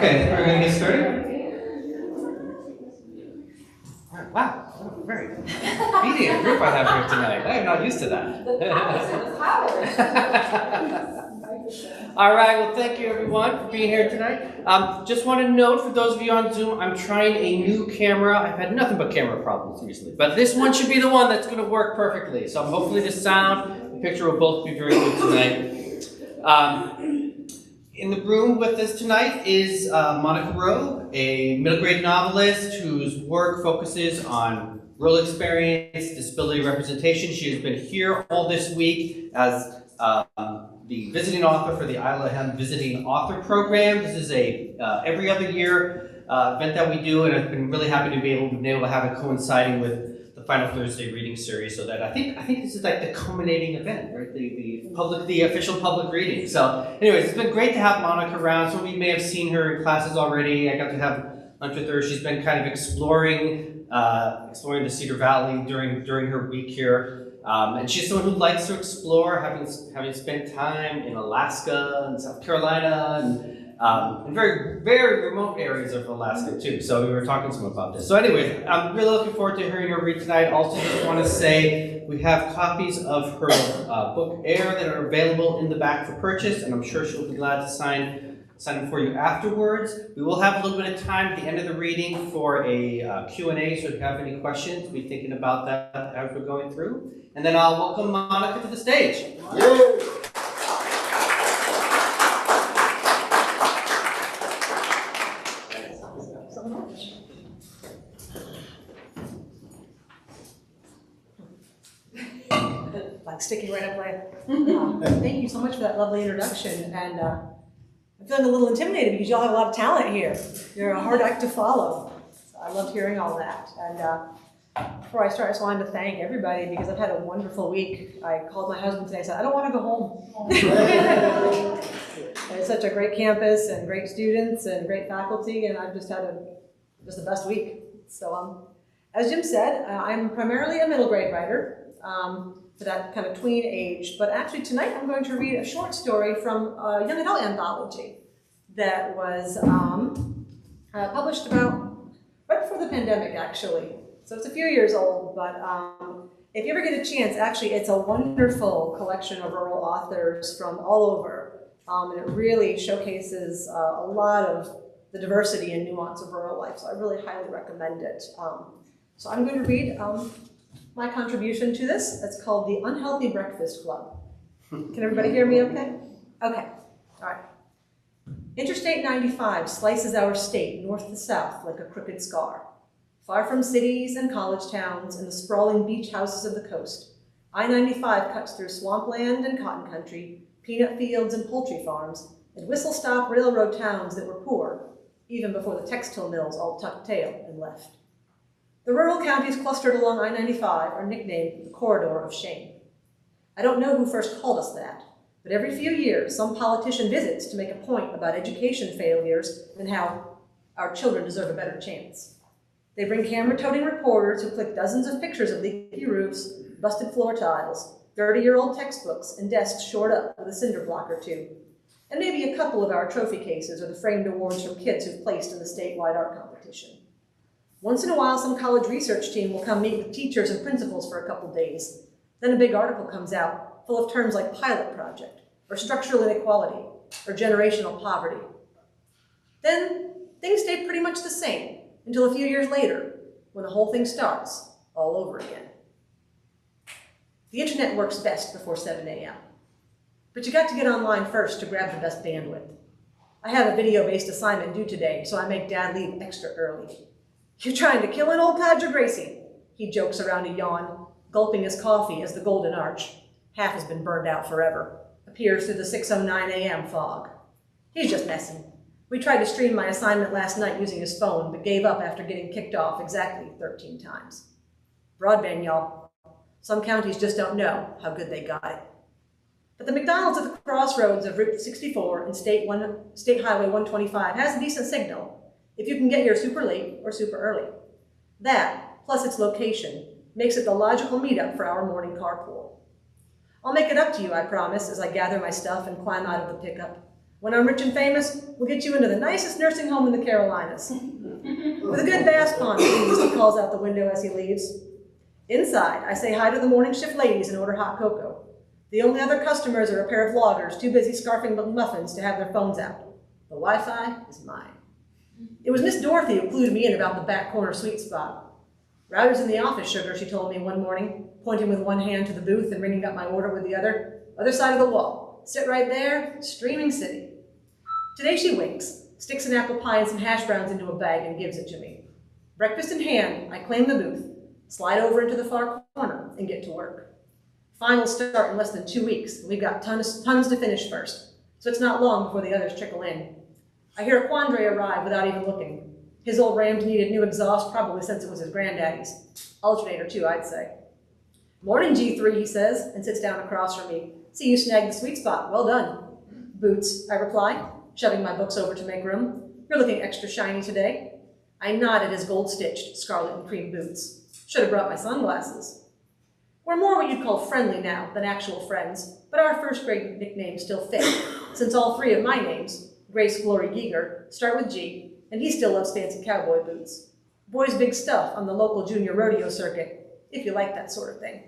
Okay, we're going to get started. Wow, what a very obedient group I have here tonight. I am not used to that. All right, well, thank you everyone for being here tonight. Just want to note for those of you on Zoom, I'm trying a new camera. I've had nothing but camera problems recently, but this one should be the one that's going to work perfectly. So hopefully the sound, the picture will both be very good tonight. In the room with us tonight is Monica Rowe, a middle grade novelist whose work focuses on rural experience, disability representation. She has been here all this week as the visiting author for the Hemm Visiting Author Program. This is a every other year event that we do, and I've been really happy to be able to have it coinciding with the Final Thursday reading series, so that I think this is like the culminating event, right? The official public reading. So, anyways, it's been great to have Monica around. So we may have seen her in classes already. I got to have lunch with her. She's been kind of exploring the Cedar Valley during her week here, and she's someone who likes to explore, having spent time in Alaska and South Carolina and in very, very remote areas of Alaska too. So we were talking to them about this. So anyways, I'm really looking forward to hearing her read tonight. Also just want to say we have copies of her book Air that are available in the back for purchase, and I'm sure she'll be glad to sign them for you afterwards. We will have a little bit of time at the end of the reading for a Q&A, so if you have any questions, be thinking about that as we're going through. And then I'll welcome Monica to the stage. Yay. Like sticking right up there. Thank you so much for that lovely introduction. And I'm feeling a little intimidated because y'all have a lot of talent here. You're a hard act to follow. So I loved hearing all that. And before I start, I just wanted to thank everybody because I've had a wonderful week. I called my husband today and said, I don't want to go home. It's such a great campus and great students and great faculty, and I've just had just the best week. So as Jim said, I'm primarily a middle grade writer. For that kind of tween age, but actually tonight I'm going to read a short story from a young adult anthology that was published about right before the pandemic, actually. So it's a few years old, but if you ever get a chance, actually it's a wonderful collection of rural authors from all over, and it really showcases a lot of the diversity and nuance of rural life, so I really highly recommend it. So I'm going to read my contribution to this. It's called The Unhealthy Breakfast Club. Can everybody hear me okay? Okay, all right. Interstate 95 slices our state north to south like a crooked scar. Far from cities and college towns and the sprawling beach houses of the coast, I-95 cuts through swampland and cotton country, peanut fields and poultry farms, and whistle-stop railroad towns that were poor, even before the textile mills all tucked tail and left. The rural counties clustered along I-95 are nicknamed the Corridor of Shame. I don't know who first called us that, but every few years some politician visits to make a point about education failures and how our children deserve a better chance. They bring camera-toting reporters who click dozens of pictures of leaky roofs, busted floor tiles, 30-year-old textbooks, and desks shored up with a cinder block or two, and maybe a couple of our trophy cases or the framed awards from kids who've placed in the statewide art competition. Once in a while, some college research team will come meet with teachers and principals for a couple days. Then a big article comes out full of terms like pilot project, or structural inequality, or generational poverty. Then things stay pretty much the same until a few years later, when the whole thing starts all over again. The internet works best before 7 a.m. But you got to get online first to grab the best bandwidth. I have a video-based assignment due today, so I make Dad leave extra early. You're trying to kill an old codger, Gracie, he jokes around a yawn, gulping his coffee as the golden arch, half has been burned out forever, appears through the 6:09 a.m. fog. He's just messing. We tried to stream my assignment last night using his phone, but gave up after getting kicked off exactly 13 times. Broadband, y'all. Some counties just don't know how good they got it. But the McDonald's at the crossroads of Route 64 and State Highway 125 has a decent signal if you can get here super late or super early. That, plus its location, makes it the logical meetup for our morning carpool. I'll make it up to you, I promise, as I gather my stuff and climb out of the pickup, When I'm rich and famous, we'll get you into the nicest nursing home in the Carolinas. With a good bass pond, please, he calls out the window as he leaves. Inside, I say hi to the morning shift ladies and order hot cocoa. The only other customers are a pair of loggers too busy scarfing muffins to have their phones out. The Wi-Fi is mine. It was Miss Dorothy who clued me in about the back corner sweet spot. Router's in the office, sugar, she told me one morning, pointing with one hand to the booth and ringing up my order with the other. Other side of the wall. Sit right there, streaming city. Today she winks, sticks an apple pie and some hash browns into a bag and gives it to me. Breakfast in hand, I claim the booth, slide over into the far corner, and get to work. Finals start in less than 2 weeks, and we've got tons to finish first, so it's not long before the others trickle in. I hear Quandre arrive without even looking. His old Ram's needed new exhaust, probably since it was his granddaddy's. Alternator too, I'd say. Morning, G3, he says, and sits down across from me. See, you snagged the sweet spot, well done. Boots, I reply, shoving my books over to make room. You're looking extra shiny today. I nod at his gold-stitched scarlet and cream boots. Should have brought my sunglasses. We're more what you'd call friendly now than actual friends, but our first grade nicknames still fit, since all three of my names, Grace Glory Giger, start with G, and he still loves fancy cowboy boots. Boys' big stuff on the local junior rodeo circuit, if you like that sort of thing.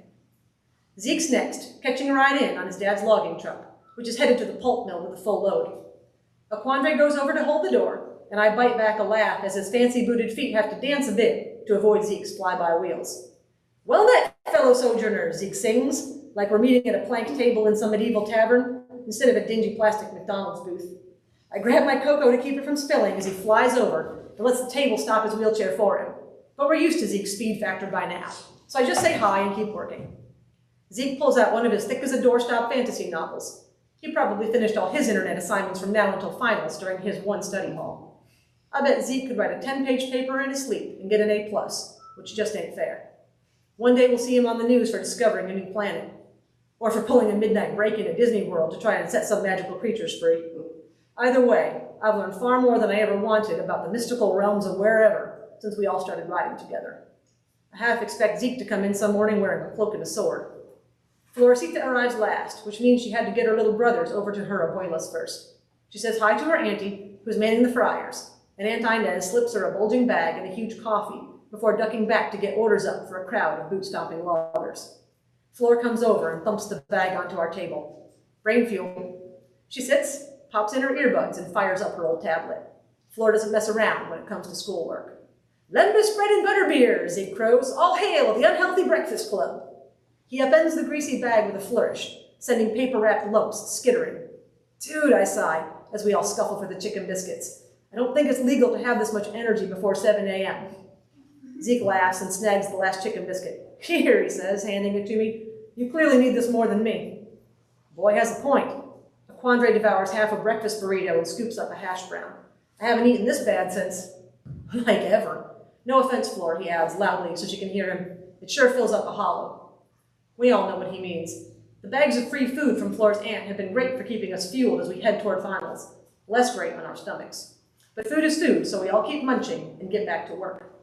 Zeke's next, catching a ride in on his dad's logging truck, which is headed to the pulp mill with a full load. Aquandre goes over to hold the door, and I bite back a laugh as his fancy-booted feet have to dance a bit to avoid Zeke's fly-by wheels. Well met, fellow sojourners, Zeke sings, like we're meeting at a planked table in some medieval tavern, instead of a dingy plastic McDonald's booth. I grab my cocoa to keep it from spilling as he flies over and lets the table stop his wheelchair for him. But we're used to Zeke's speed factor by now, so I just say hi and keep working. Zeke pulls out one of his thick-as-a-doorstop fantasy novels. He probably finished all his internet assignments from now until finals during his one study hall. I bet Zeke could write a 10-page paper in his sleep and get an A+, which just ain't fair. One day we'll see him on the news for discovering a new planet, or for pulling a midnight break-in at Disney World to try and set some magical creatures free. Either way, I've learned far more than I ever wanted about the mystical realms of wherever since we all started riding together. I half expect Zeke to come in some morning wearing a cloak and a sword. Floresita arrives last, which means she had to get her little brothers over to her abuelas first. She says hi to her auntie, who's manning the fryers, and Aunt Inez slips her a bulging bag and a huge coffee before ducking back to get orders up for a crowd of boot-stomping loggers. Flor comes over and thumps the bag onto our table. Brain fuel. She sits, pops in her earbuds, and fires up her old tablet. Flor doesn't mess around when it comes to schoolwork. Lembas bread and butterbeer, Zeke crows. All hail the Unhealthy Breakfast Club. He upends the greasy bag with a flourish, sending paper-wrapped lumps skittering. Dude, I sigh, as we all scuffle for the chicken biscuits. I don't think it's legal to have this much energy before 7 a.m. Zeke laughs and snags the last chicken biscuit. Here, he says, handing it to me. You clearly need this more than me. The boy has a point. Aquandre devours half a breakfast burrito and scoops up a hash brown. I haven't eaten this bad since, like ever. No offense, Flor, he adds loudly so she can hear him. It sure fills up a hollow. We all know what he means. The bags of free food from Flor's aunt have been great for keeping us fueled as we head toward finals. Less great on our stomachs. But food is food, so we all keep munching and get back to work.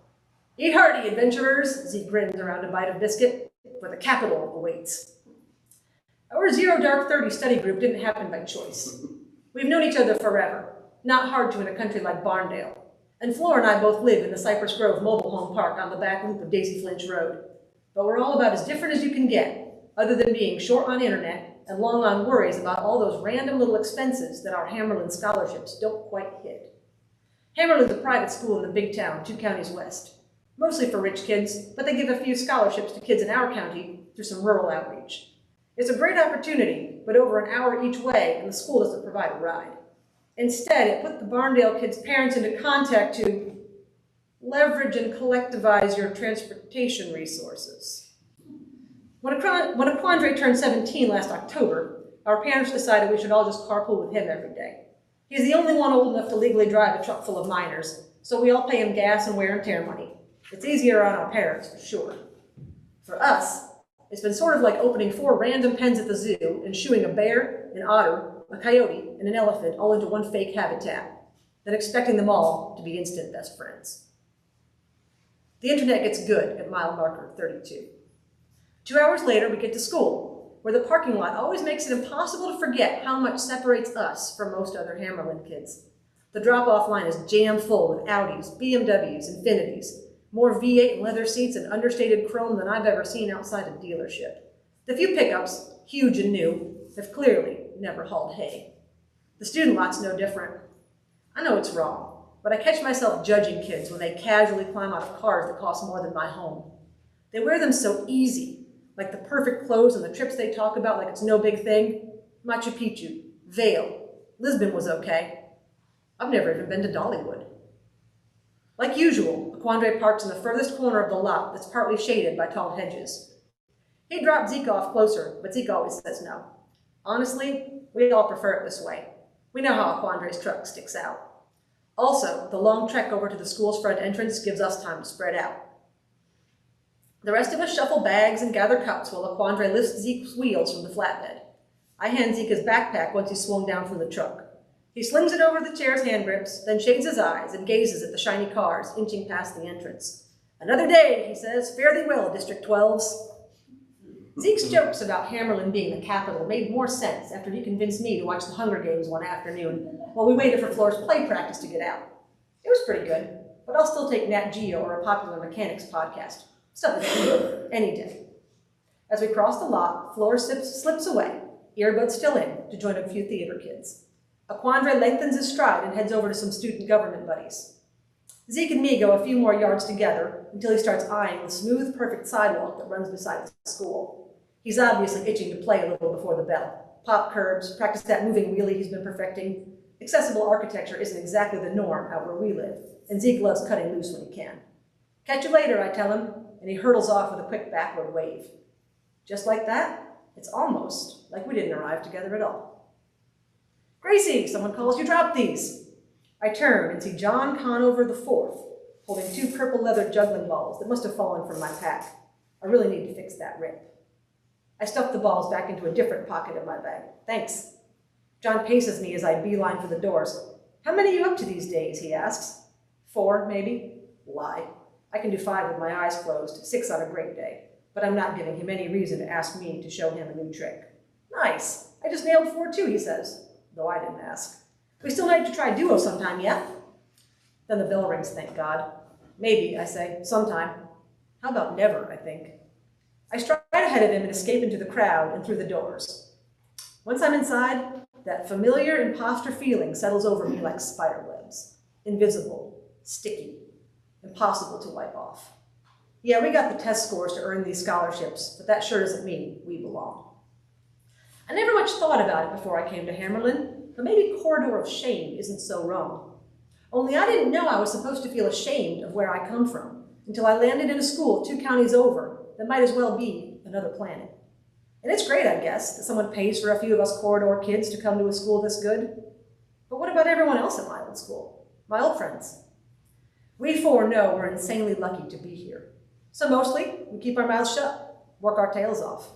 Eat hearty, adventurers, Zeke grins around a bite of biscuit, for the capital awaits. Our Zero Dark 30 study group didn't happen by choice. We've known each other forever, not hard to in a country like Barndale. And Flor and I both live in the Cypress Grove Mobile Home Park on the back loop of Daisy Flinch Road. But we're all about as different as you can get, other than being short on internet and long on worries about all those random little expenses that our Hammerland scholarships don't quite hit. Hammerland's a private school in the big town, 2 counties west. Mostly for rich kids, but they give a few scholarships to kids in our county through some rural outreach. It's a great opportunity, but over an hour each way, and the school doesn't provide a ride. Instead, it put the Barndale kids' parents into contact to leverage and collectivize your transportation resources. When Aquandre turned 17 last October, our parents decided we should all just carpool with him every day. He's the only one old enough to legally drive a truck full of minors, so we all pay him gas and wear and tear money. It's easier on our parents, for sure. For us, it's been sort of like opening 4 random pens at the zoo and shooing a bear, an otter, a coyote, and an elephant all into one fake habitat, then expecting them all to be instant best friends. The internet gets good at mile marker 32. 2 hours later, we get to school. where the parking lot always makes it impossible to forget how much separates us from most other Hammerland kids. The drop-off line is jam full with Audis, BMWs, Infinitis, more V8 and leather seats and understated chrome than I've ever seen outside a dealership. The few pickups, huge and new, have clearly never hauled hay. The student lot's no different. I know it's wrong, but I catch myself judging kids when they casually climb out of cars that cost more than my home. They wear them so easy, like the perfect clothes and the trips they talk about like it's no big thing. Machu Picchu, Vail, Lisbon was okay. I've never even been to Dollywood. Like usual, Aquandre parks in the furthest corner of the lot that's partly shaded by tall hedges. He dropped Zeke off closer, but Zeke always says no. Honestly, we all prefer it this way. We know how Aquandre's truck sticks out. Also, the long trek over to the school's front entrance gives us time to spread out. The rest of us shuffle bags and gather cups while Aquandre lifts Zeke's wheels from the flatbed. I hand Zeke his backpack once he's swung down from the truck. He slings it over the chair's hand grips, then shades his eyes and gazes at the shiny cars inching past the entrance. Another day, he says. Fare thee well, District 12s. Zeke's jokes about Hammerland being the capital made more sense after he convinced me to watch the Hunger Games one afternoon while we waited for Floor's play practice to get out. It was pretty good, but I'll still take Nat Geo or a Popular Mechanics podcast. Stuff is good, any day. As we cross the lot, Floor slips away, earbuds still in, to join a few theater kids. Aquandre lengthens his stride and heads over to some student government buddies. Zeke and me go a few more yards together until he starts eyeing the smooth, perfect sidewalk that runs beside the school. He's obviously itching to play a little before the bell. Pop curbs, practice that moving wheelie he's been perfecting. Accessible architecture isn't exactly the norm out where we live, and Zeke loves cutting loose when he can. Catch you later, I tell him, and he hurtles off with a quick backward wave. Just like that, it's almost like we didn't arrive together at all. Gracie, someone calls, you dropped these. I turn and see John Conover IV holding 2 purple leather juggling balls that must have fallen from my pack. I really need to fix that rip. I stuff the balls back into a different pocket of my bag. Thanks. John paces me as I beeline for the doors. How many are you up to these days, he asks. 4, maybe? Lie. I can do 5 with my eyes closed, 6 on a great day. But I'm not giving him any reason to ask me to show him a new trick. Nice. I just nailed 4 too, he says. Though I didn't ask. We still need to try duo sometime, yeah? Then the bell rings, thank God. Maybe, I say, sometime. How about never, I think. I stride ahead of him and escape into the crowd and through the doors. Once I'm inside, that familiar imposter feeling settles over me like spider webs. Invisible, sticky, impossible to wipe off. Yeah, we got the test scores to earn these scholarships, but that sure doesn't mean we belong. I never much thought about it before I came to Hammerland, but maybe corridor of shame isn't so wrong. Only I didn't know I was supposed to feel ashamed of where I come from until I landed in a school 2 counties over that might as well be another planet. And it's great, I guess, that someone pays for a few of us corridor kids to come to a school this good. But what about everyone else at my old school? My old friends? We 4 know we're insanely lucky to be here. So mostly, we keep our mouths shut, work our tails off.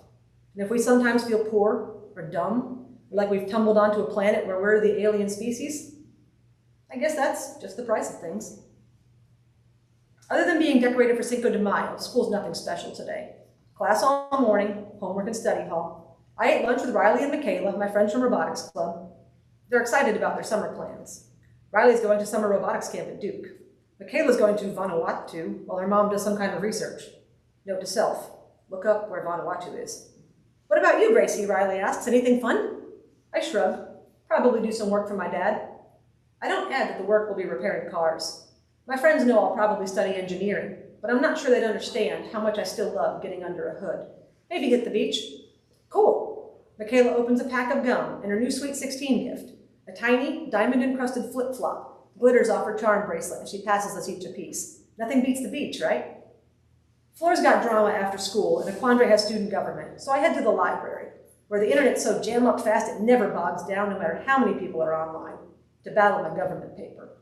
And if we sometimes feel poor or dumb, or like we've tumbled onto a planet where we're the alien species, I guess that's just the price of things. Other than being decorated for Cinco de Mayo, school's nothing special today. Class all morning, homework and study hall. I ate lunch with Riley and Michaela, my friends from Robotics Club. They're excited about their summer plans. Riley's going to summer robotics camp at Duke. Michaela's going to Vanuatu while her mom does some kind of research. Note to self, look up where Vanuatu is. What about you, Gracie? Riley asks. Anything fun? I shrug. Probably do some work for my dad. I don't add that the work will be repairing cars. My friends know I'll probably study engineering, but I'm not sure they'd understand how much I still love getting under a hood. Maybe hit the beach. Cool. Michaela opens a pack of gum and her new Sweet 16 gift, a tiny, diamond-encrusted flip-flop, glitters off her charm bracelet, and she passes us each a piece. Nothing beats the beach, right? Floor's got drama after school, and Aquandre has student government, so I head to the library, where the internet's so jam up fast it never bogs down no matter how many people are online, to battle my government paper.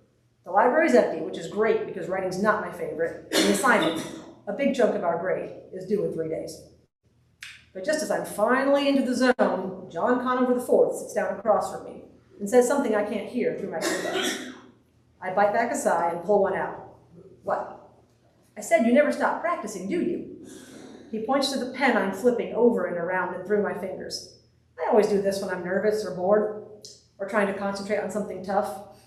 The library's empty, which is great because writing's not my favorite, and the assignment, a big chunk of our grade, is due in 3 days. But just as I'm finally into the zone, John Conover IV sits down across from me and says something I can't hear through my earbuds. I bite back a sigh and pull one out. What? I said you never stop practicing, do you? He points to the pen I'm flipping over and around and through my fingers. I always do this when I'm nervous or bored or trying to concentrate on something tough.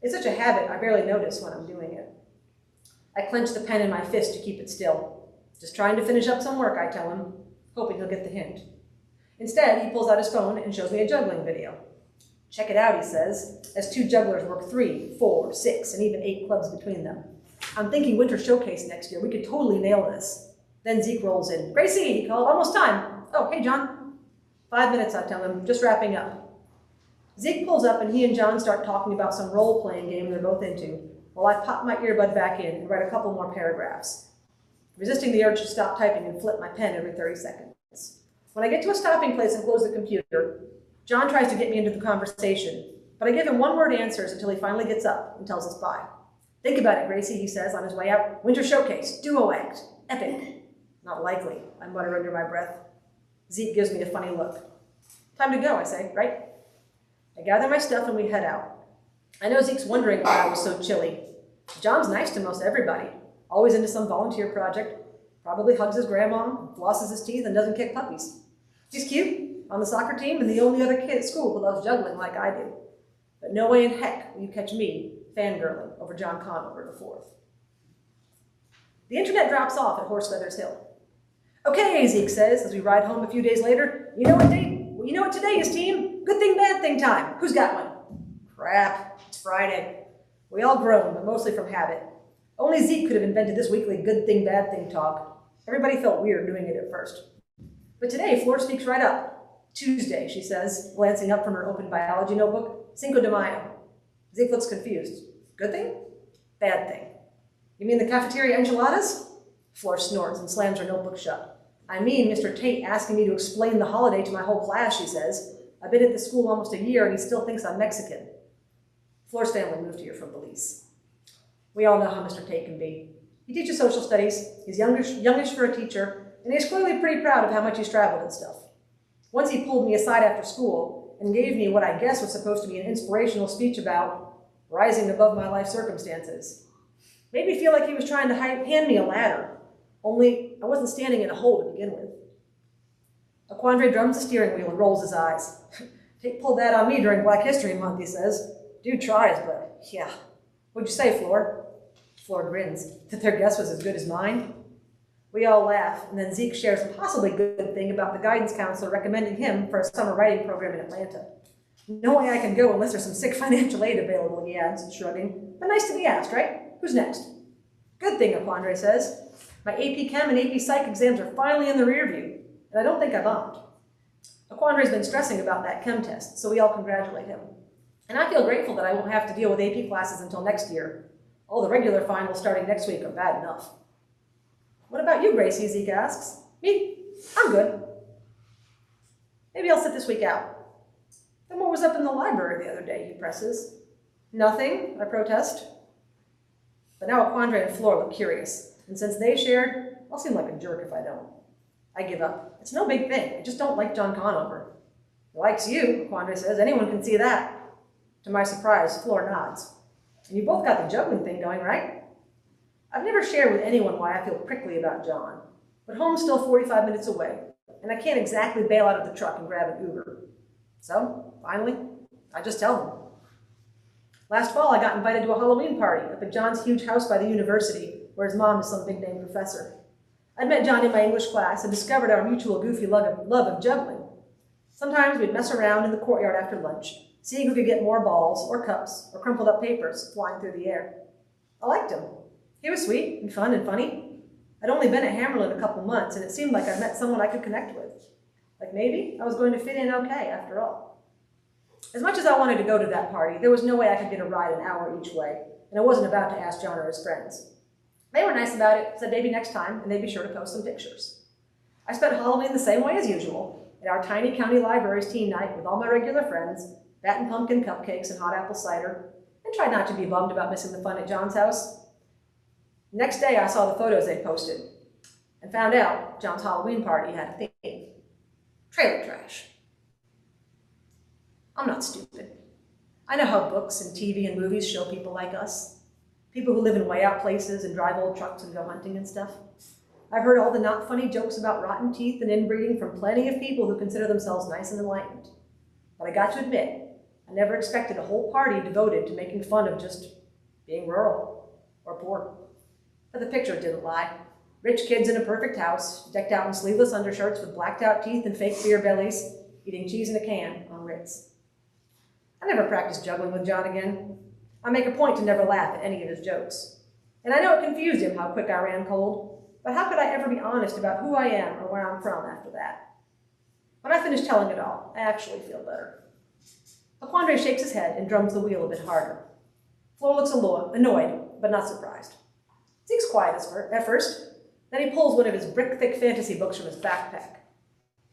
It's such a habit, I barely notice when I'm doing it. I clench the pen in my fist to keep it still. Just trying to finish up some work, I tell him, hoping he'll get the hint. Instead, he pulls out his phone and shows me a juggling video. Check it out, he says, as two jugglers work 3, 4, 6, and even 8 clubs between them. I'm thinking winter showcase next year. We could totally nail this. Then Zeke rolls in. Gracie, he called, almost time. Oh, hey, John. 5 minutes, I tell him, just wrapping up. Zeke pulls up and he and John start talking about some role-playing game they're both into, while I pop my earbud back in and write a couple more paragraphs, resisting the urge to stop typing and flip my pen every 30 seconds. When I get to a stopping place and close the computer, John tries to get me into the conversation, but I give him one-word answers until he finally gets up and tells us bye. Think about it, Gracie, he says on his way out. Winter showcase, duo act, epic. Not likely, I mutter under my breath. Zeke gives me a funny look. Time to go, I say, right? I gather my stuff and we head out. I know Zeke's wondering why I was so chilly. John's nice to most everybody, always into some volunteer project, probably hugs his grandma, flosses his teeth, and doesn't kick puppies. He's cute, on the soccer team, and the only other kid at school who loves juggling like I do. But no way in heck will you catch me fangirling over John Conover IV. The internet drops off at Horse Feathers Hill. Okay, Zeke says, as we ride home a few days later, you know what today is, team? Good thing, bad thing time. Who's got one? Crap, it's Friday. We all groan, but mostly from habit. Only Zeke could have invented this weekly good thing, bad thing talk. Everybody felt weird doing it at first. But today, Flor speaks right up. Tuesday, she says, glancing up from her open biology notebook. Cinco de Mayo. Zeke looks confused. Good thing? Bad thing. You mean the cafeteria enchiladas? Flor snorts and slams her notebook shut. I mean Mr. Tate asking me to explain the holiday to my whole class, she says. I've been at the school almost a year and he still thinks I'm Mexican. Flor's family moved here from Belize. We all know how Mr. Tate can be. He teaches social studies, he's youngish for a teacher, and he's clearly pretty proud of how much he's traveled and stuff. Once he pulled me aside after school and gave me what I guess was supposed to be an inspirational speech about rising above my life circumstances. Made me feel like he was trying to hand me a ladder. Only I wasn't standing in a hole to begin with. Aquandre drums the steering wheel and rolls his eyes. Tate pulled that on me during Black History Month, he says. Dude tries, but yeah. What'd you say, Flor? Flor grins. That their guess was as good as mine? We all laugh, and then Zeke shares a possibly good thing about the guidance counselor recommending him for a summer writing program in Atlanta. No way I can go unless there's some sick financial aid available, he adds, shrugging. But nice to be asked, right? Who's next? Good thing, Aquandre says. My AP Chem and AP Psych exams are finally in the rear view, and I don't think I bombed. Aquandre's been stressing about that Chem test, so we all congratulate him. And I feel grateful that I won't have to deal with AP classes until next year. All the regular finals starting next week are bad enough. What about you, Gracie? Zeke asks. Me? I'm good. Maybe I'll sit this week out. Then what was up in the library the other day, he presses. Nothing, I protest. But now Aquandre and Flor look curious. And since they shared, I'll seem like a jerk if I don't. I give up. It's no big thing. I just don't like John Conover. He likes you, Aquandre says. Anyone can see that. To my surprise, Flor nods. And you both got the juggling thing going, right? I've never shared with anyone why I feel prickly about John, but home's still 45 minutes away, and I can't exactly bail out of the truck and grab an Uber. So, finally, I just tell him. Last fall, I got invited to a Halloween party up at John's huge house by the university, where his mom is some big-name professor. I'd met John in my English class and discovered our mutual goofy love of juggling. Sometimes we'd mess around in the courtyard after lunch, seeing who could get more balls or cups or crumpled up papers flying through the air. I liked him. He was sweet and fun and funny. I'd only been at Hammerlin a couple months, and it seemed like I'd met someone I could connect with. Like maybe I was going to fit in okay after all. As much as I wanted to go to that party, there was no way I could get a ride an hour each way, and I wasn't about to ask John or his friends. They were nice about it, said maybe next time, and they'd be sure to post some pictures. I spent Halloween the same way as usual, at our tiny county library's teen night with all my regular friends, bat and pumpkin cupcakes and hot apple cider, and tried not to be bummed about missing the fun at John's house. Next day, I saw the photos they posted and found out John's Halloween party had a theme. Trailer trash. I'm not stupid. I know how books and TV and movies show people like us. People who live in way out places and drive old trucks and go hunting and stuff. I've heard all the not funny jokes about rotten teeth and inbreeding from plenty of people who consider themselves nice and enlightened. But I got to admit, I never expected a whole party devoted to making fun of just being rural or poor. But the picture didn't lie. Rich kids in a perfect house, decked out in sleeveless undershirts with blacked out teeth and fake beer bellies, eating cheese in a can on Ritz. I never practiced juggling with John again. I make a point to never laugh at any of his jokes. And I know it confused him how quick I ran cold, but how could I ever be honest about who I am or where I'm from after that? When I finish telling it all, I actually feel better. Laquandre shakes his head and drums the wheel a bit harder. Flora looks annoyed, but not surprised. Zeke's quiet at first, then he pulls one of his brick-thick fantasy books from his backpack.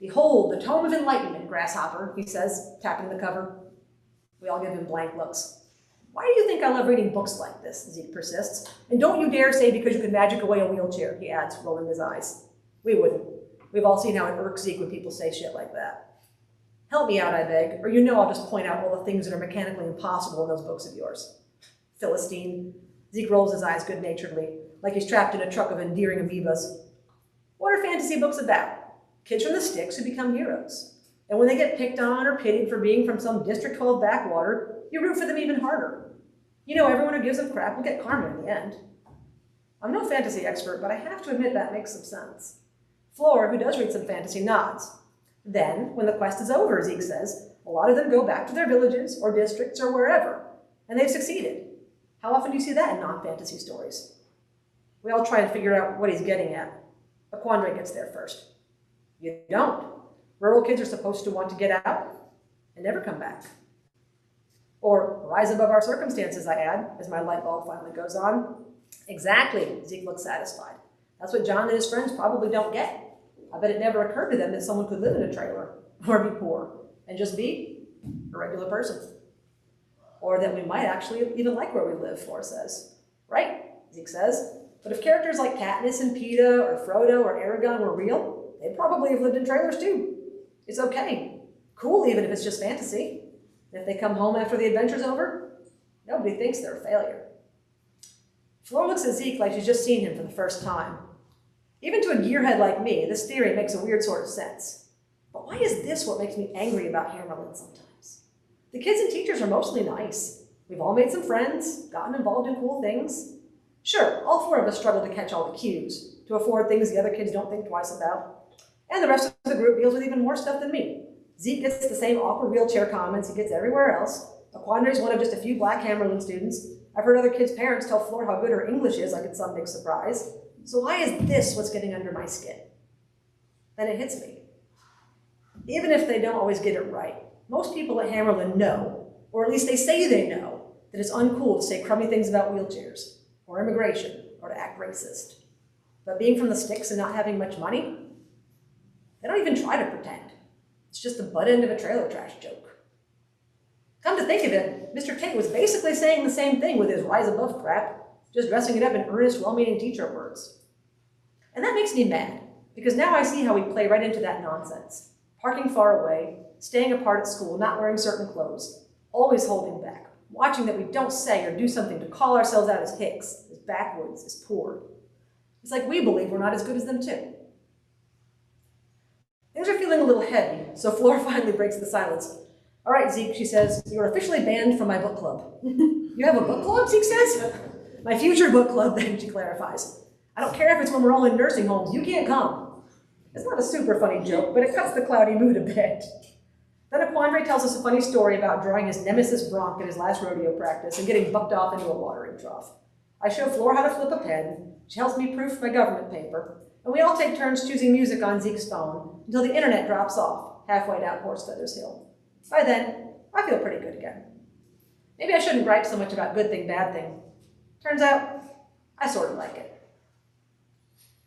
"Behold, the Tome of Enlightenment, Grasshopper," he says, tapping the cover. We all give him blank looks. "Why do you think I love reading books like this?" Zeke persists. "And don't you dare say because you can magic away a wheelchair," he adds, rolling his eyes. We wouldn't. We've all seen how it irks Zeke when people say shit like that. "Help me out," I beg, "or you know I'll just point out all the things that are mechanically impossible in those books of yours." Philistine. Zeke rolls his eyes good-naturedly, like he's trapped in a truck of endearing amoebas. What are fantasy books about? Kids from the sticks who become heroes. And when they get picked on or pitied for being from some District 12 backwater, you root for them even harder. You know everyone who gives them crap will get karma in the end. I'm no fantasy expert, but I have to admit that makes some sense. Flora, who does read some fantasy, nods. Then, when the quest is over, Zeke says, a lot of them go back to their villages or districts or wherever, and they've succeeded. How often do you see that in non-fantasy stories? We all try and figure out what he's getting at. Laquandre gets there first. You don't. Rural kids are supposed to want to get out and never come back. Or rise above our circumstances, I add, as my light bulb finally goes on. Exactly, Zeke looks satisfied. That's what John and his friends probably don't get. I bet it never occurred to them that someone could live in a trailer or be poor and just be a regular person. Or that we might actually even like where we live, Flora says. Right, Zeke says. But if characters like Katniss and Peeta or Frodo or Aragorn were real, they'd probably have lived in trailers too. It's okay. Cool, even if it's just fantasy. And if they come home after the adventure's over, nobody thinks they're a failure. Flora looks at Zeke like she's just seen him for the first time. Even to a gearhead like me, this theory makes a weird sort of sense. But why is this what makes me angry about Hammerlin sometimes? The kids and teachers are mostly nice. We've all made some friends, gotten involved in cool things. Sure, all four of us struggle to catch all the cues, to afford things the other kids don't think twice about. And the rest of the group deals with even more stuff than me. Zeke gets the same awkward wheelchair comments he gets everywhere else. Laquandre's one of just a few black Hammerlin students. I've heard other kids' parents tell Flora how good her English is like it's some big surprise. So why is this what's getting under my skin? Then it hits me. Even if they don't always get it right, most people at Hammerlin know, or at least they say they know, that it's uncool to say crummy things about wheelchairs, or immigration, or to act racist. But being from the sticks and not having much money, they don't even try to pretend. It's just the butt end of a trailer trash joke. Come to think of it, Mr. Tate was basically saying the same thing with his rise above crap, just dressing it up in earnest, well-meaning teacher words. And that makes me mad, because now I see how we play right into that nonsense. Parking far away, staying apart at school, not wearing certain clothes, always holding back, watching that we don't say or do something to call ourselves out as hicks, as backwoods, as poor. It's like we believe we're not as good as them too. Things are feeling a little heavy, so Flora finally breaks the silence. All right, Zeke, she says, you're officially banned from my book club. You have a book club, Zeke says? My future book club, then, she clarifies. I don't care if it's when we're all in nursing homes, you can't come. It's not a super funny joke, but it cuts the cloudy mood a bit. Then Laquandre tells us a funny story about drawing his nemesis bronc at his last rodeo practice and getting bucked off into a watering trough. I show Flora how to flip a pen, she helps me proof my government paper, and we all take turns choosing music on Zeke's phone until the internet drops off, halfway down Horsefeathers Hill. By then, I feel pretty good again. Maybe I shouldn't gripe so much about good thing, bad thing. Turns out, I sort of like it.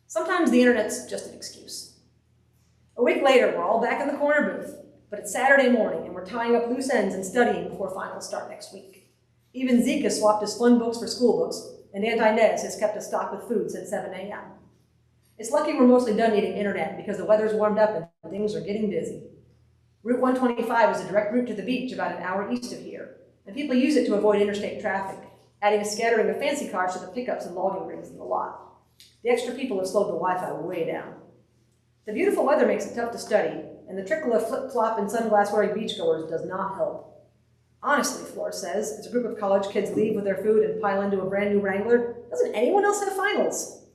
Sometimes the internet's just an excuse. A week later, we're all back in the corner booth, but it's Saturday morning and we're tying up loose ends and studying before finals start next week. Even Zeke has swapped his fun books for school books, and Aunt Inez has kept us stocked with food since 7 a.m. It's lucky we're mostly done eating internet because the weather's warmed up and things are getting busy. Route 125 is a direct route to the beach about an hour east of here, and people use it to avoid interstate traffic, adding a scattering of fancy cars to the pickups and logging rigs in the lot. The extra people have slowed the Wi-Fi way down. The beautiful weather makes it tough to study, and the trickle of flip-flop and sunglass-wearing beachgoers does not help. Honestly, Flora says, as a group of college kids leave with their food and pile into a brand new Wrangler, doesn't anyone else have finals?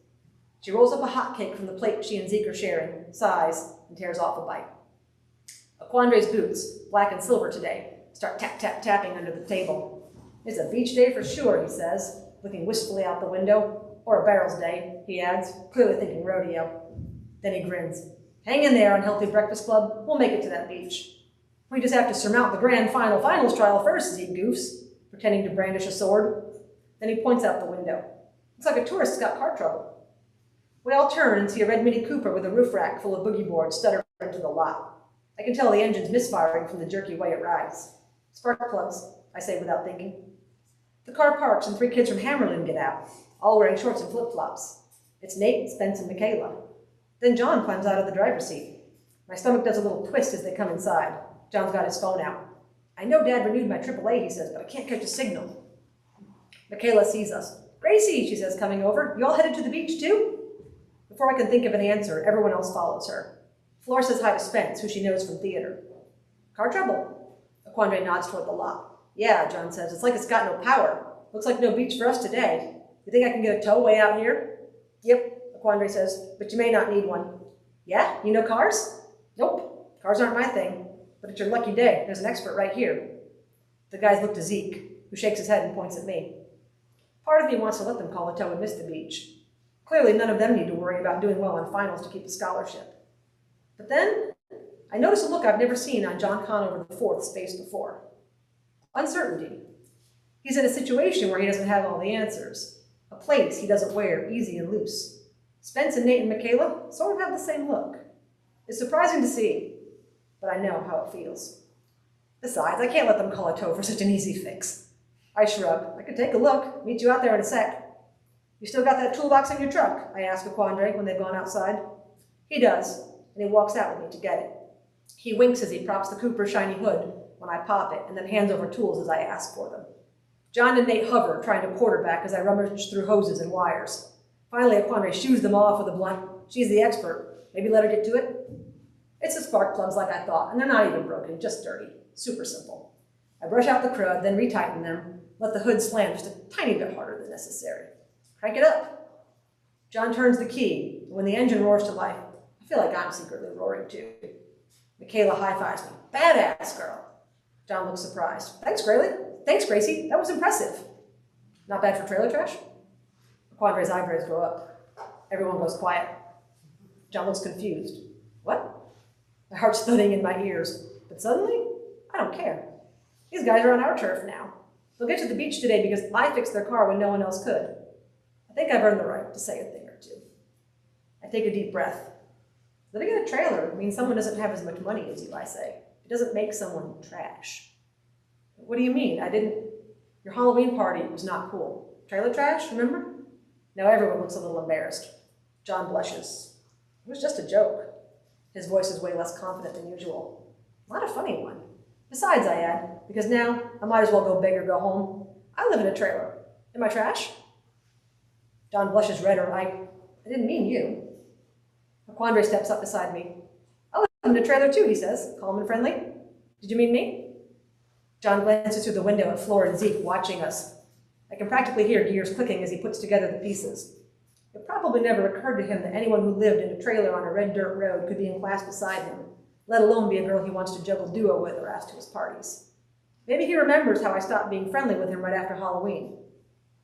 She rolls up a hot cake from the plate she and Zeke are sharing, sighs, and tears off a bite. Aquandre's boots, black and silver today, start tap-tap-tapping under the table. It's a beach day for sure, he says, looking wistfully out the window. Or a barrels day, he adds, clearly thinking rodeo. Then he grins. Hang in there, Unhealthy Breakfast Club. We'll make it to that beach. We just have to surmount the grand finals trial first, Zeke goofs, pretending to brandish a sword. Then he points out the window. Looks like a tourist's got car trouble. We all turn and see a red Mini Cooper with a roof rack full of boogie boards stutter into the lot. I can tell the engine's misfiring from the jerky way it rides. Spark plugs, I say without thinking. The car parks and 3 kids from Hammerlin get out, all wearing shorts and flip-flops. It's Nate, Spence, and Michaela. Then John climbs out of the driver's seat. My stomach does a little twist as they come inside. John's got his phone out. I know Dad renewed my AAA, he says, but I can't catch a signal. Michaela sees us. Gracie, she says, coming over. You all headed to the beach too? Before I can think of an answer, everyone else follows her. Flora says hi to Spence, who she knows from theater. Car trouble? Aquandre nods toward the lot. Yeah, John says, it's like it's got no power. Looks like no beach for us today. You think I can get a tow way out here? Yep, Aquandre says, but you may not need one. Yeah? You know cars? Nope, cars aren't my thing. But it's your lucky day. There's an expert right here. The guys look to Zeke, who shakes his head and points at me. Part of me wants to let them call a tow and miss the beach. Clearly, none of them need to worry about doing well on finals to keep a scholarship. But then, I notice a look I've never seen on John Conover IV's face before. Uncertainty. He's in a situation where he doesn't have all the answers. A place he doesn't wear easy and loose. Spence and Nate and Michaela sort of have the same look. It's surprising to see, but I know how it feels. Besides, I can't let them call a tow for such an easy fix. I shrug. I could take a look, meet you out there in a sec. You still got that toolbox in your truck? I ask Aquandre when they've gone outside. He does, and he walks out with me to get it. He winks as he props the Cooper's shiny hood when I pop it, and then hands over tools as I ask for them. John and Nate hover, trying to quarterback as I rummage through hoses and wires. Finally, Aquandre shoos them off with a blunt, she's the expert. Maybe let her get to it? It's the spark plugs like I thought, and they're not even broken, just dirty. Super simple. I brush out the crud, then retighten them, let the hood slam just a tiny bit harder than necessary. Crank it up. John turns the key, and when the engine roars to life, I feel like I'm secretly roaring too. Michaela high-fives me. Badass, girl. John looks surprised. Thanks, Gracie. That was impressive. Not bad for trailer trash? Aquandre's eyebrows go up. Everyone goes quiet. John looks confused. What? My heart's thudding in my ears. But suddenly, I don't care. These guys are on our turf now. They'll get to the beach today because I fixed their car when no one else could. I think I've earned the right to say a thing or two. I take a deep breath. Living in a trailer means someone doesn't have as much money as you, I say. It doesn't make someone trash. What do you mean? Your Halloween party was not cool. Trailer trash, remember? Now everyone looks a little embarrassed. John blushes. It was just a joke. His voice is way less confident than usual. Not a funny one. Besides, I add, because now I might as well go big or go home. I live in a trailer. Am I trash? John blushes redder. I didn't mean you. Aquandre steps up beside me. I live in a trailer too, he says, calm and friendly. Did you mean me? John glances through the window at Flora and Zeke watching us. I can practically hear gears clicking as he puts together the pieces. It probably never occurred to him that anyone who lived in a trailer on a red dirt road could be in class beside him, let alone be a girl he wants to juggle duo with or ask to his parties. Maybe he remembers how I stopped being friendly with him right after Halloween.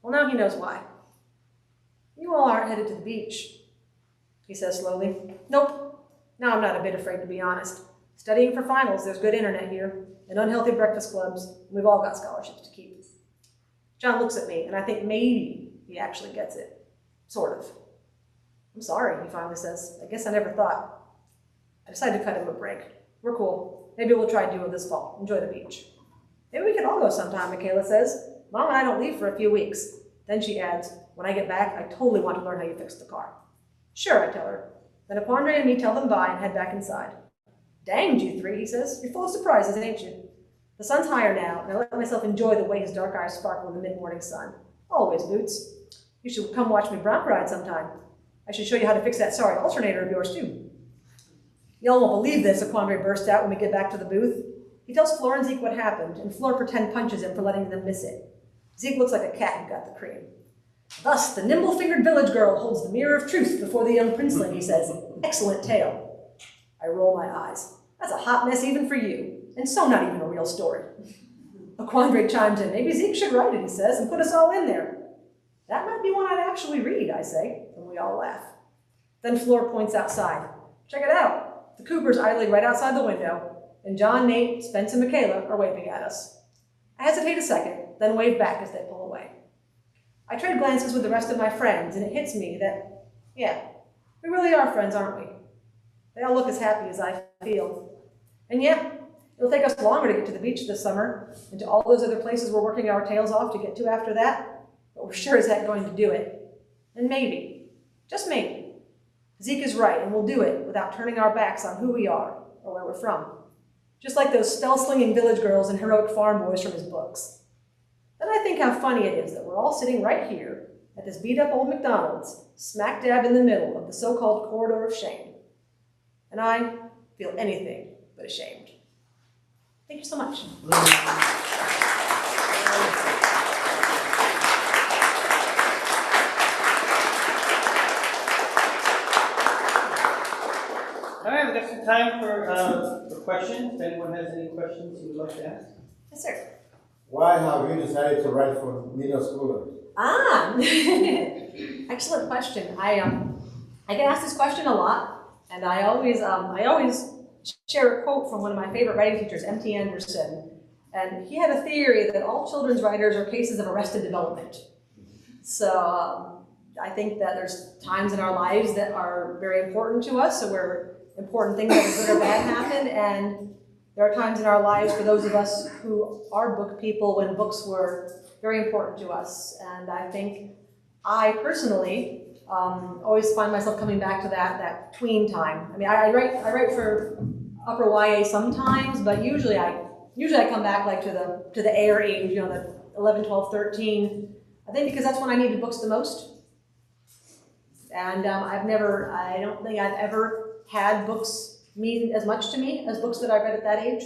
Well, now he knows why. You all aren't headed to the beach, he says slowly. Nope. Now I'm not a bit afraid, to be honest. Studying for finals, there's good internet here, and unhealthy breakfast clubs, and we've all got scholarships to keep. John looks at me, and I think maybe he actually gets it. Sort of. I'm sorry, he finally says. I guess I never thought. I decided to cut him a break. We're cool. Maybe we'll try duo this fall. Enjoy the beach. Maybe we can all go sometime, Michaela says. Mom and I don't leave for a few weeks. Then she adds, when I get back, I totally want to learn how you fix the car. Sure, I tell her. Then Aquandre and me tell them bye and head back inside. Dang, you three, he says. You're full of surprises, ain't you? The sun's higher now, and I let myself enjoy the way his dark eyes sparkle in the mid-morning sun. Always, Boots. You should come watch me bronc ride sometime. I should show you how to fix that sorry alternator of yours too. Y'all won't believe this, Aquandre burst out when we get back to the booth. He tells Fleur and Zeke what happened, and Fleur pretend punches him for letting them miss it. Zeke looks like a cat who got the cream. Thus, the nimble-fingered village girl holds the mirror of truth before the young princeling, he says. Excellent tale. I roll my eyes. That's a hot mess even for you, and so not even a real story. Aquandre chimes in. Maybe Zeke should write it, he says, and put us all in there. That might be one I'd actually read, I say, and we all laugh. Then Fleur points outside. Check it out. The Coopers idling right outside the window, and John, Nate, Spence, and Michaela are waving at us. I hesitate a second, then wave back as they pull away. I trade glances with the rest of my friends, and it hits me that, yeah, we really are friends, aren't we? They all look as happy as I feel. And yeah, it'll take us longer to get to the beach this summer, and to all those other places we're working our tails off to get to after that, but we're sure as heck going to do it. And maybe, just maybe, Zeke is right, and we'll do it without turning our backs on who we are or where we're from. Just like those spell-slinging village girls and heroic farm boys from his books. Then I think how funny it is that we're all sitting right here at this beat-up old McDonald's, smack dab in the middle of the so-called corridor of shame. And I feel anything but ashamed. Thank you so much. All right, we've got some time for questions. If anyone has any questions you would like to ask. Yes, sir. Why have you decided to write for middle schoolers? Excellent question. I get asked this question a lot, and I always share a quote from one of my favorite writing teachers, M.T. Anderson, and he had a theory that all children's writers are cases of arrested development. So I think that there's times in our lives that are very important to us, so where important things that are good or bad happen, and there are times in our lives for those of us who are book people when books were very important to us. And I think I personally always find myself coming back to that tween time. I mean, I write for upper YA sometimes, but usually I come back like to the Air age, you know, the 11, 12, 13. I think because that's when I needed books the most. And I don't think I've ever had books mean as much to me as books that I read at that age.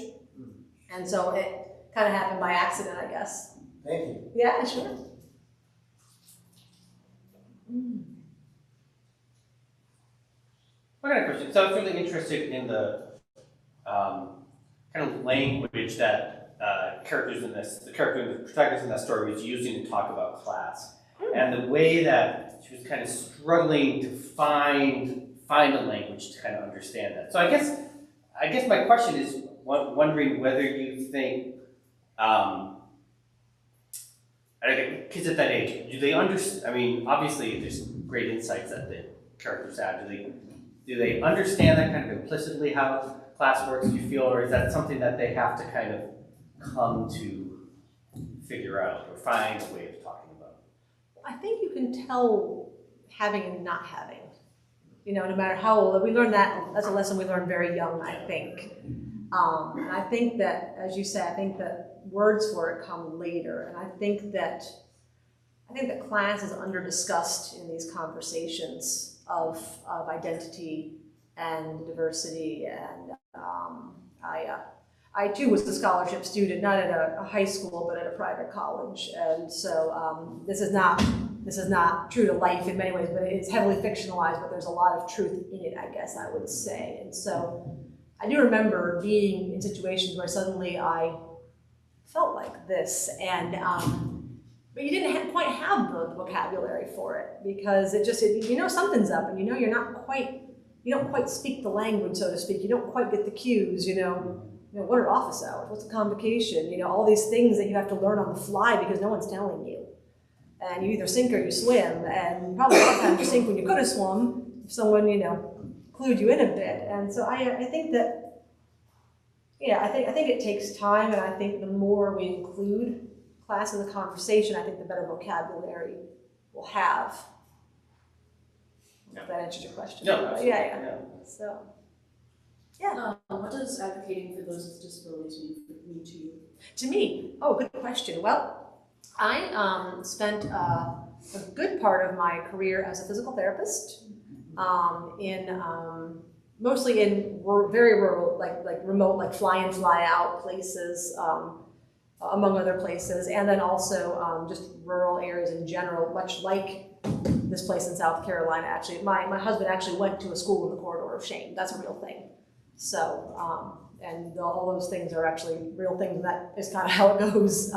And so it kind of happened by accident, I guess. Thank you. Yeah, sure. I got a question. So I was really interested in the kind of language that the protagonist in that story was using to talk about class. And the way that she was kind of struggling to find a language to kind of understand that. So I guess my question is wondering whether you think, kids at that age, do they understand? I mean, obviously there's great insights that the characters have. Do they understand that kind of implicitly how class works, do you feel, or is that something that they have to kind of come to figure out or find a way of talking about? I think you can tell having and not having. You know, no matter how old, we learn that's a lesson we learn very young, I think. And I think that, as you say, I think that words for it come later. And I think that class is under-discussed in these conversations of identity and diversity. And I too was a scholarship student, not at a high school, but at a private college. And so this is not true to life in many ways, but it's heavily fictionalized, but there's a lot of truth in it, I guess I would say. And so I do remember being in situations where suddenly I felt like this, and but you didn't quite have the vocabulary for it, because you know something's up, and you know you don't quite speak the language, so to speak. You don't quite get the cues, you know, what are office hours? What's a convocation? You know, all these things that you have to learn on the fly because no one's telling you. And you either sink or you swim, and probably a lot of times you sink when you could have swum if someone, you know, clued you in a bit. And so I think that, yeah, I think it takes time, and I think the more we include class in the conversation, I think the better vocabulary we'll have. Yeah. If that answers your question. No, Yeah. So, yeah. What does advocating for those with disabilities mean to you? To me, good question. Well, I spent a good part of my career as a physical therapist, mostly in very rural, like remote, like fly in, fly out places, among other places, and then also just rural areas in general, much like this place in South Carolina. Actually, my husband actually went to a school in the corridor of shame. That's a real thing. So, and all those things are actually real things, and that is kind of how it goes.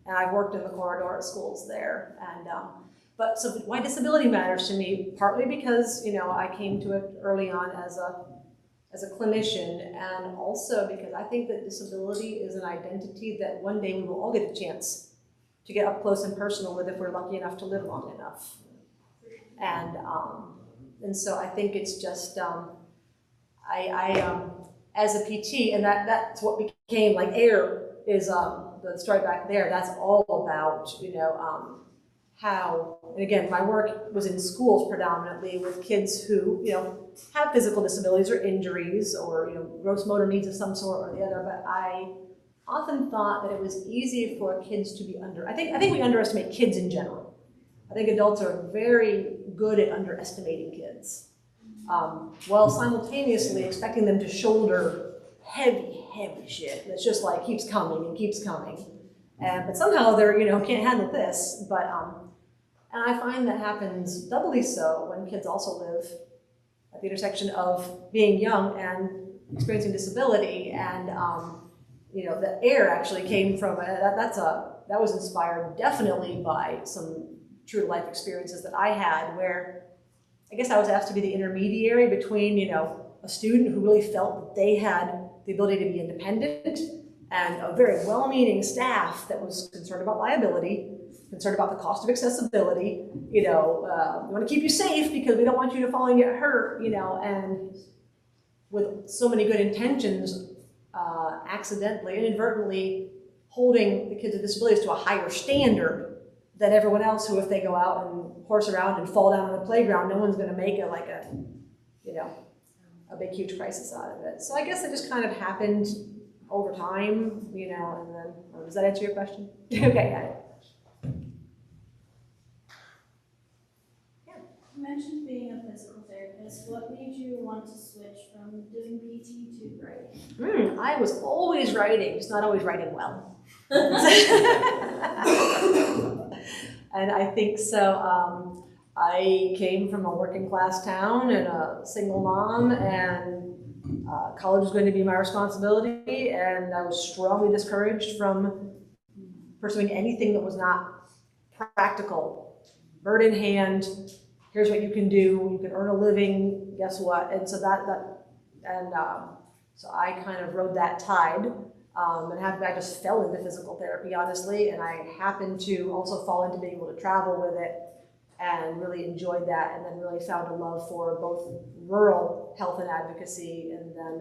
And I've worked in the corridor of schools there, and but so why disability matters to me, partly because, you know, I came to it early on as a clinician, and also because I think that disability is an identity that one day we will all get a chance to get up close and personal with if we're lucky enough to live long enough. And so I think it's just, as a PT, and that's what became like Air is the story back there. That's all about, you know, how, and again, my work was in schools predominantly with kids who, you know, have physical disabilities or injuries or, you know, gross motor needs of some sort or the other, but I often thought that it was easy for kids to be I think we underestimate kids in general. I think adults are very good at underestimating kids, while simultaneously expecting them to shoulder heavy shit that's just like keeps coming and keeps coming. But somehow they're, you know, can't handle this, but and I find that happens doubly so when kids also live at the intersection of being young and experiencing disability. And you know, the Air actually came from that was inspired definitely by some true life experiences that I had, where I guess I was asked to be the intermediary between, you know, a student who really felt that they had the ability to be independent, and a very well-meaning staff that was concerned about liability, concerned about the cost of accessibility, you know, we want to keep you safe because we don't want you to fall and get hurt, you know, and with so many good intentions, accidentally, inadvertently holding the kids with disabilities to a higher standard than everyone else who, if they go out and horse around and fall down on the playground, no one's going to make a big, huge crisis out of it. So I guess it just kind of happened over time, you know, and then, does that answer your question? Okay, got it. You mentioned being a physical therapist. What made you want to switch from doing PT to writing? I was always writing, just not always writing well. And I think so. I came from a working class town and a single mom, and college was going to be my responsibility, and I was strongly discouraged from pursuing anything that was not practical. Bird in hand, here's what you can do, you can earn a living, guess what? And so so I kind of rode that tide, and I just fell into physical therapy, honestly, and I happened to also fall into being able to travel with it and really enjoyed that, and then really found a love for both rural health and advocacy, and then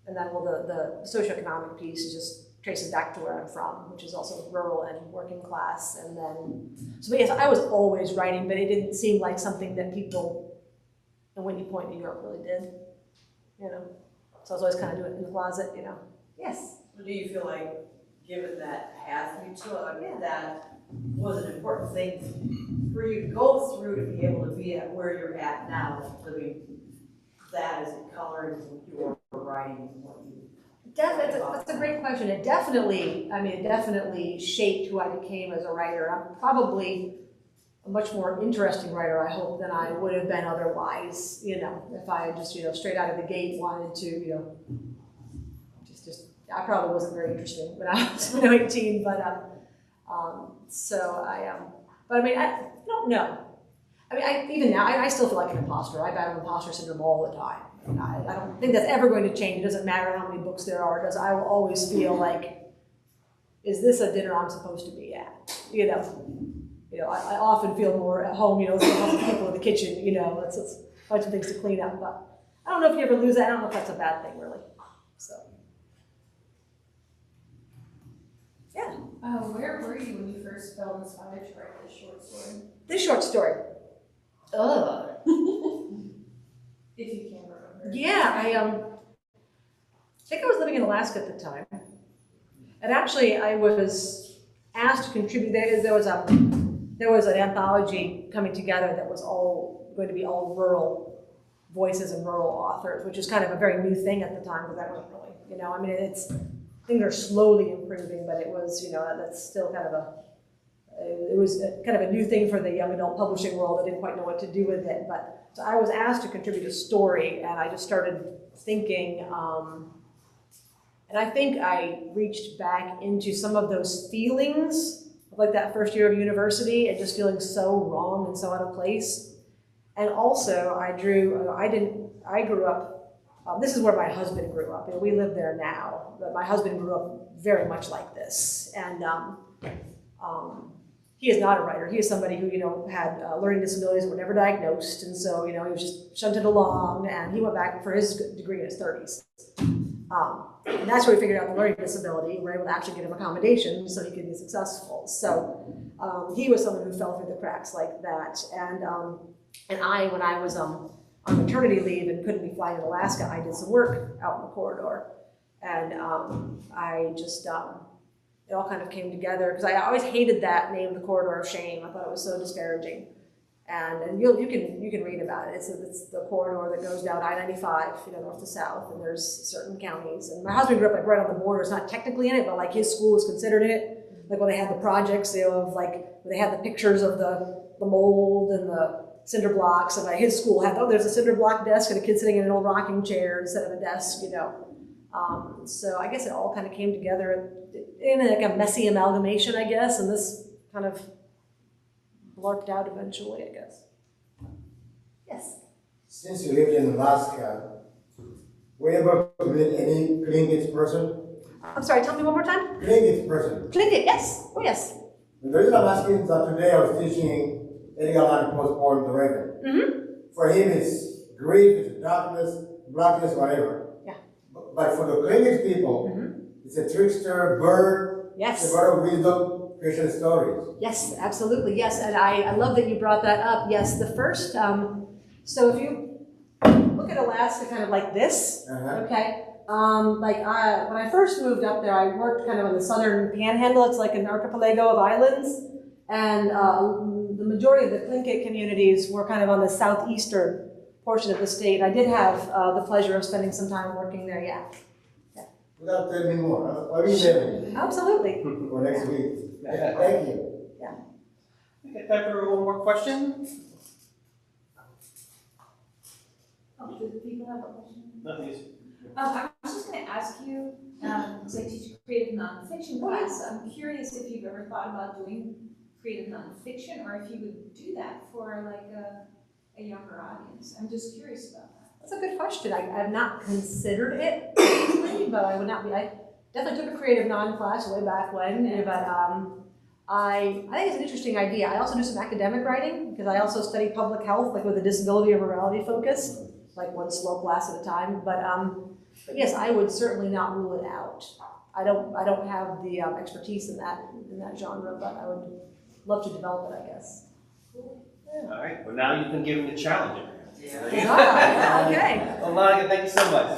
the socioeconomic piece just traces back to where I'm from, which is also rural and working class. And then, so yes, I was always writing, but it didn't seem like something that people in Whitney Point, New York really did, you know. So I was always kind of doing it in the closet, you know. Yes? Do you feel like, given that path you took, that was an important thing for you to go through to be able to be at where you're at now, living that as it colored your writing and what you... That's a great question. It definitely shaped who I became as a writer. I'm probably a much more interesting writer, I hope, than I would have been otherwise, you know, if I had just, you know, straight out of the gate wanted to, you know, I probably wasn't very interesting when I was 18, but but I mean, I don't know. I mean, even now, I still feel like an imposter. I battle imposter syndrome all the time. And I don't think that's ever going to change. It doesn't matter how many books there are, because I will always feel like, is this a dinner I'm supposed to be at? You know, I often feel more at home, you know, helping people in the kitchen, you know, it's a bunch of things to clean up. But I don't know if you ever lose that. I don't know if that's a bad thing, really. So, yeah. Where were you when you first felt inspired to write this short story? This short story. If you can remember. Yeah, I think I was living in Alaska at the time. And actually, I was asked to contribute. There was an anthology coming together that was all going to be all rural voices and rural authors, which is kind of a very new thing at the time, because that wasn't really, I mean, things are slowly improving, but it was, that's still kind of it was kind of a new thing for the young adult publishing world. I didn't quite know what to do with it, but so I was asked to contribute a story, and I just started thinking, and I think I reached back into some of those feelings of like that first year of university and just feeling so wrong and so out of place. And also I grew up, this is where my husband grew up, and we live there now, but my husband grew up very much like this. And he is not a writer. He is somebody who, had learning disabilities, were never diagnosed, and so, he was just shunted along, and he went back for his degree in his 30s. And that's where we figured out the learning disability. We were able to actually get him accommodations so he could be successful. So he was someone who fell through the cracks like that. And I, when I was on maternity leave and couldn't be flying in Alaska, I did some work out in the corridor. And I just, it all kind of came together, because I always hated that name, the Corridor of Shame. I thought it was so disparaging. And you can read about it. It's the corridor that goes down I-95, north to south, and there's certain counties. And my husband grew up like right on the border. It's not technically in it, but like his school was considered in it. Like when they had the projects, of like when they had the pictures of the mold and the cinder blocks, and like his school had, there's a cinder block desk and a kid sitting in an old rocking chair instead of a desk, So I guess it all kind of came together in like a messy amalgamation, I guess, and this kind of blurped out eventually, I guess. Yes? Since you lived in Alaska, were you able to meet any Tlingit person? I'm sorry, tell me one more time? Tlingit person. Tlingit, yes. Oh, yes. The reason I'm asking is that today I was teaching Edgar Allan Poe's poem, The Raven. Mm-hmm. For him, it's grief, it's darkness, blackness, whatever. Yeah. But for the Tlingit people, it's a trickster, bird, Yes. it's a bird of wisdom, Christian stories. Yes, absolutely, yes, and I love that you brought that up. Yes, the first, so if you look at Alaska kind of like this, okay, when I first moved up there, I worked kind of on the southern panhandle. It's like an archipelago of islands, and the majority of the Tlingit communities were kind of on the southeastern portion of the state. I did have the pleasure of spending some time working there, yeah. You gotta tell me more. What are you saying? Absolutely. For next week. Yeah, thank you. Okay, time for one more question? Oh, do the people have a question? Nothing. I was just going to ask you, because I teach creative nonfiction class, I'm curious if you've ever thought about doing creative nonfiction, or if you would do that for like a younger audience. I'm just curious about that. That's a good question. I have not considered it, recently, but I would not be. I definitely took a creative non-class way back when, but I think it's an interesting idea. I also do some academic writing, because I also study public health, like with a disability or morality focus, like one slow class at a time. But yes, I would certainly not rule it out. I don't have the expertise in that genre, but I would love to develop it, I guess. All right. Well, now you can give him the challenge. Yeah. Okay. Well, Monica, thank you so much.